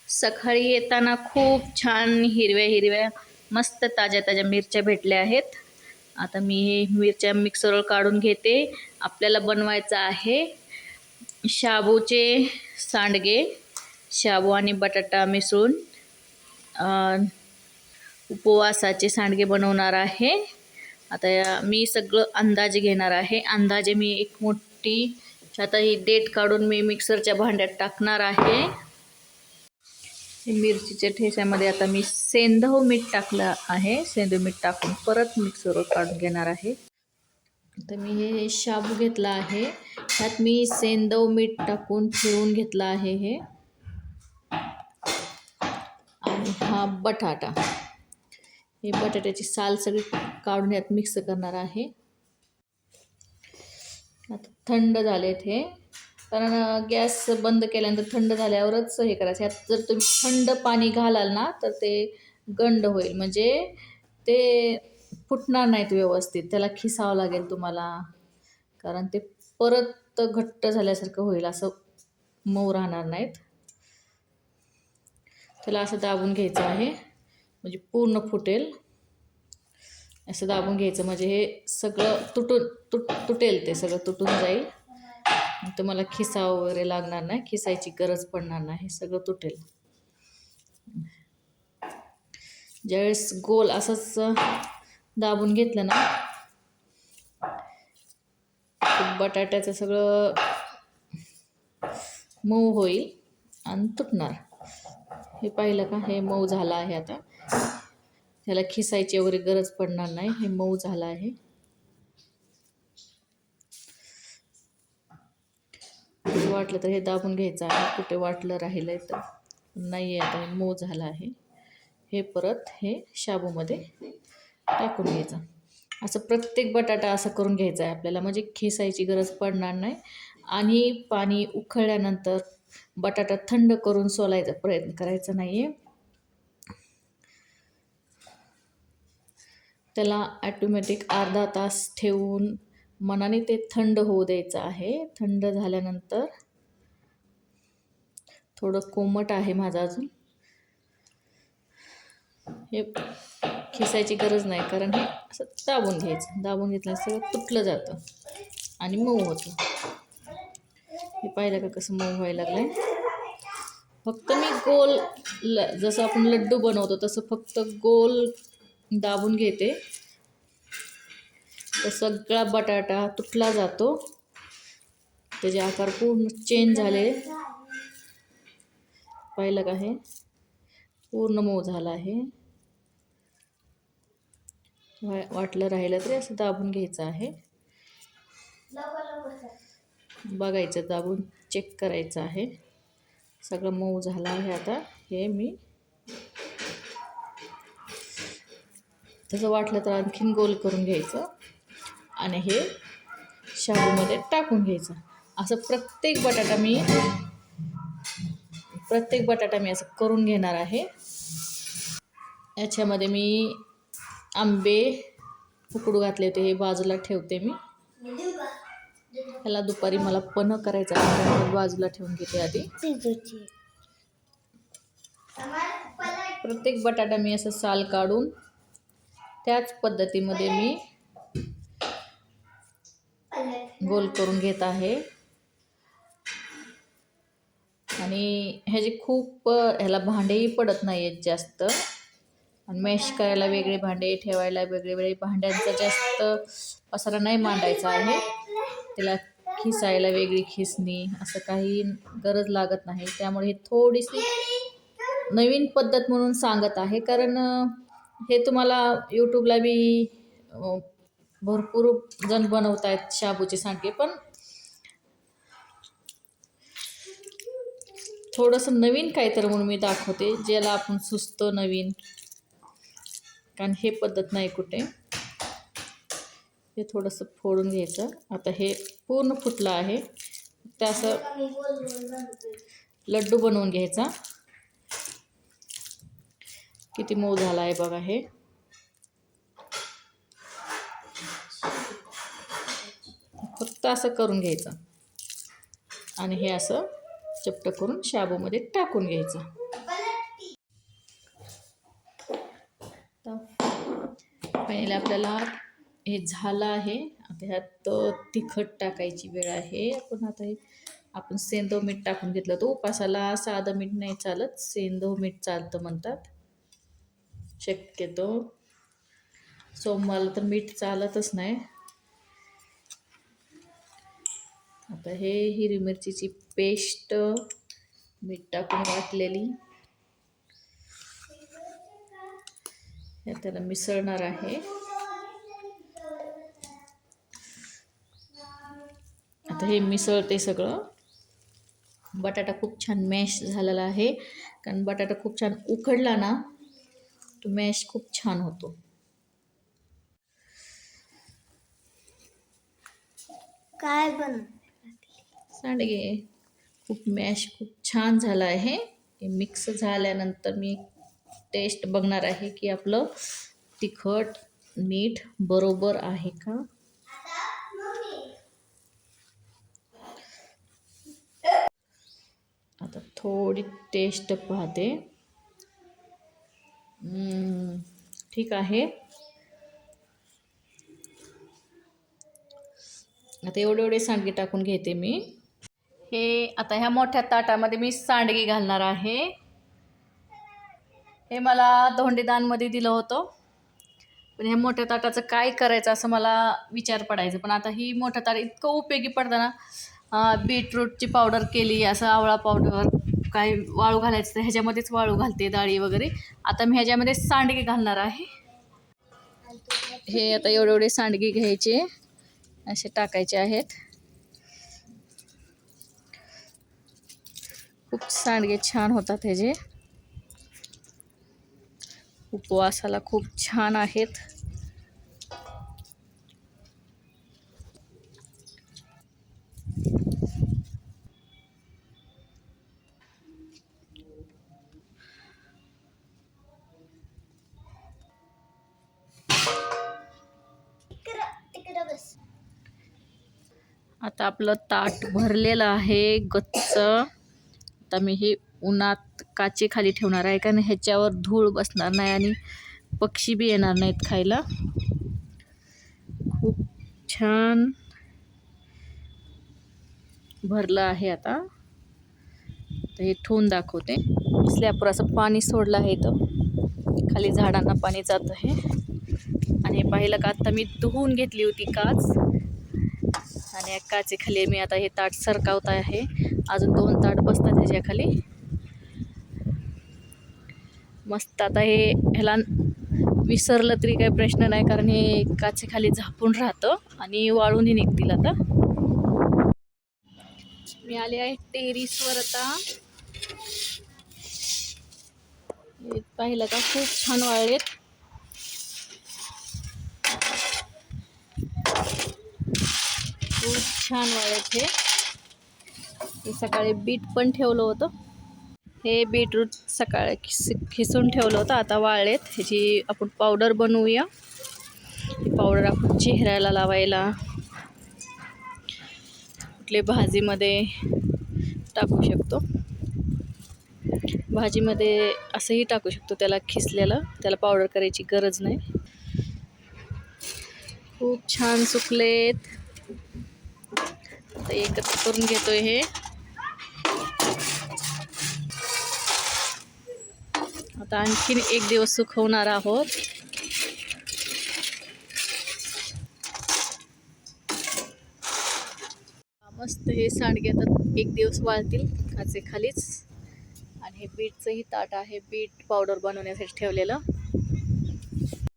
सकाळी येताना खूप छान हिरव्या हिरव्या मस्त ताज्या ताज्या मिरच्या भेटल्या आहेत. आता मी हे मिरच्या मिक्सरवर काढून घेते. आपल्याला बनवायचं आहे शाबूचे सांडगे. शाबू आणि बटाटा मिसळून उपवासाचे सांडगे बनवणार आहे. आता मी सगळं अंदाजे घेणार आहे. अंदाजे मी एक मोठी आता ही डेट काढून मी मिक्सरच्या भांड्यात टाकणार आहे. मिरचीच्या ठेस्यामध्ये आता मी सेंधव मीठ टाकलं आहे. सेंधव मीठ टाकून परत मिक्सरवर काढून घेणार आहे. तर मी हे शाबू घेतला आहे. त्यात मी सेंधव मीठ टाकून फिरवून घेतला आहे हे. आणि हा बटाटा, हे बटाट्याची साल सगळी काढून यात मिक्स करणार आहे. आता थंड झालेत हे, कारण गॅस बंद केल्यानंतर थंड झाल्यावरच हे करायचं. ह्यात जर तुम्ही थंड पाणी घालाल ना तर ते गंड होईल, म्हणजे ते फुटणार नाहीत व्यवस्थित. त्याला खिसावं लागेल तुम्हाला, कारण ते परत घट्ट झाल्यासारखं होईल, असं मऊ राहणार नाहीत. त्याला असं दाबून घ्यायचं आहे म्हणजे पूर्ण फुटेल. असं दाबून घ्यायचं म्हणजे हे सगळं तुटेल, ते सगळं तुटून जाईल. तुम्हाला खिसावं वगैरे लागणार नाही, खिसायची गरज पडणार नाही, सगळं तुटेल. ज्यावेळेस गोल असंच दाबून घेतलं ना, बटाट्याचं सगळं मऊ होईल आणि तुटणार. हे पाहिलं का, हे मऊ झालं आहे. आता त्याला खिसायची वगैरे गरज पडणार नाही, हे मऊ झालं आहे. वाटलं तर हे दाबून घ्यायचं आहे, कुठे वाटलं राहिलंय तर नाही आहे. आता हे मऊ झालं आहे. हे परत हे शाबूमध्ये टाकून घ्यायचं. असं प्रत्येक बटाटा असं करून घ्यायचा आहे आपल्याला, म्हणजे खिसायची गरज पडणार नाही. आणि पाणी उकळल्यानंतर बटाटा थंड करून सोलायचा प्रयत्न करायचा नाही आहे. त्याला ॲटोमॅटिक अर्धा तास ठेवून मनाने ते थंड होऊ द्यायचं आहे. थंड झाल्यानंतर थोडं कोमट आहे माझं अजून, हे खिसायची गरज नाही, कारण हे असं दाबून घ्यायचं. दाबून घेतल्यानं सगळं तुटलं जातं आणि मऊ होतं. हे पाहिलं का कसं मऊ व्हायला लागलं. फक्त मी गोल जसं आपण लड्डू बनवतो तसं फक्त गोल दाबून घेते, तर सगळा बटाटा तुटला जातो. त्याचे आकार पूर्ण चेंज झाले. पाहिलं का, हे पूर्ण मऊ झालं आहे. वाटलं राहिलं तरी असं दाबून घ्यायचं आहे. बघायचं, दाबून चेक करायचं आहे. सगळं मऊ झालं आहे. आता हे मी तसं वाटलं तर आणखीन गोल करून घ्यायचं आणि हे शाबूमध्ये टाकून घ्यायचं. असं प्रत्येक बटाटा मी असं करून घेणार आहे. याच्यामध्ये मी आंबे उकडू घातले होते, हे बाजूला ठेवते मी. ह्याला दुपारी मला पन्ह करायचा आहे, बाजूला ठेवून घेते आधी. प्रत्येक बटाटा मी असं साल काढून त्याच पद्धतीमध्ये मी गोल करून घेत आहे. आणि ह्याचे खूप ह्याला भांडेही पडत नाही आहेत जास्त, आणि मॅश करायला वेगळे भांडे, ठेवायला वेगळे भांड्यांचा जास्त पसारा नाही मांडायचा आहे. त्याला खिसायला वेगळी खिसणी असं काही गरज लागत नाही. त्यामुळे हे थोडीशी नवीन पद्धत म्हणून सांगत आहे, कारण हे तुम्हाला यूट्यूबला बी भरपूर जण बनवत आहेत शाबूचे सांडगे, पण थोडंसं नवीन काहीतरी म्हणून मी दाखवते, ज्याला आपण सुचतं नवीन, कारण हे पद्धत नाही कुठे. हे थोडंसं फोडून घ्यायचं. आता हे पूर्ण फुटलं आहे, ते असं लड्डू बनवून घ्यायचा. किती मऊ झाला आहे बघा. हे फक्त असं करून घ्यायचं आणि हे असं चपट करून शाबूमध्ये टाकून घ्यायचं. पहिले आपल्याला हे झालं आहे. आता ह्यात तिखट टाकायची वेळ आहे. आपण सेंधव मीठ टाकून घेतलं. तो उपासाला साधं मीठ नाही चालत, सेंधव मीठ चालतं म्हणतात शक्यतो. सोमवारला तर मीठ चालतच नाही. आता हे हिरवी मिरचीची पेस्ट मीठ टाकून वाटलेली हे त्याला मिसळणार आहे. आता हे मिसळते सगळं. बटाटा खूप छान मॅश झालेला आहे, कारण बटाटा खूप छान उकडला ना तो मॅश खूप छान होतो. काय बन सांडगे खूप छान झालं आहे. हे मिक्स झाल्यानंतर मी टेस्ट बघणार आहे की आपलं तिखट मीठ बरोबर आहे का. आता थोडी टेस्ट पाहते. ठीक आहे. आता एवढे सांडगे टाकून घेते मी. हे आता ह्या मोठ्या ताटामध्ये मी सांडगे घालणार आहे. हे मला धोंडेदानमध्ये दिलं होतं, पण ह्या मोठ्या ताटाचं काय करायचं असं मला विचार पडायचं. पण आता ही मोठं ताट इतकं उपयोगी पडतं ना. बीटरूटची पावडर केली, असं आवळा पावडर, काय वाळू घालायचं तर ह्याच्यामध्येच वाळू घालते, डाळी वगैरे. आता मी ह्याच्यामध्ये सांडगे घालणार आहे. हे आता एवढे सांडगे घ्यायचे, असे टाकायचे आहेत. खूप सांडगे छान होतात ह्याचे, उपवासाला खूप छान आहेत. आता आपलं ताट भरलेलं आहे गच्च. आता मी हे उन्हात काचे खाली ठेवणार आहे, कारण ह्याच्यावर धूळ बसणार नाही आणि पक्षी बी येणार नाहीत खायला. खूप छान भरलं आहे. आता हे ठेवून दाखवते. स्लॅबवर असं पाणी सोडलं आहे, इथं खाली झाडांना पाणी जात आहे. आणि पाहिलं का आता मी धुवून घेतली होती काच, आणि या काचेखाली मी आता हे ताट सरकावत आहे. अजून 2 ताट बसतात ह्याच्याखाली. मस्त. आता हे ह्याला विसरलं तरी काही प्रश्न नाही, कारण हे काचेखाली झापून राहतं आणि वाळूनही निघतील. आता मी आले आहे टेरिसवर. आता पाहिलं का खूप छान वाळलेत. खूप छान वाळत. हे सकाळी बीट पण ठेवलं होतं. हे बीटरूट सकाळी खिसून ठेवलं होतं, आता वाळलेत. ह्याची आपण पावडर बनवूया. ही पावडर आपण चेहऱ्याला लावायला, कुठले भाजीमध्ये टाकू शकतो. भाजीमध्ये असंही टाकू शकतो, त्याला खिसलेलं. त्याला पावडर करायची गरज नाही. खूप छान सुकलेत. आता एकत्र करून घेतोय हे. आता आणखीन 1 दिवस सुकवणार आहोत. मस्त हे सांडगे आता 1 दिवस वाळतील काचेखालीच. आणि हे बीटचंही ताट आहे, बीट पावडर बनवण्यासाठी ठेवलेलं.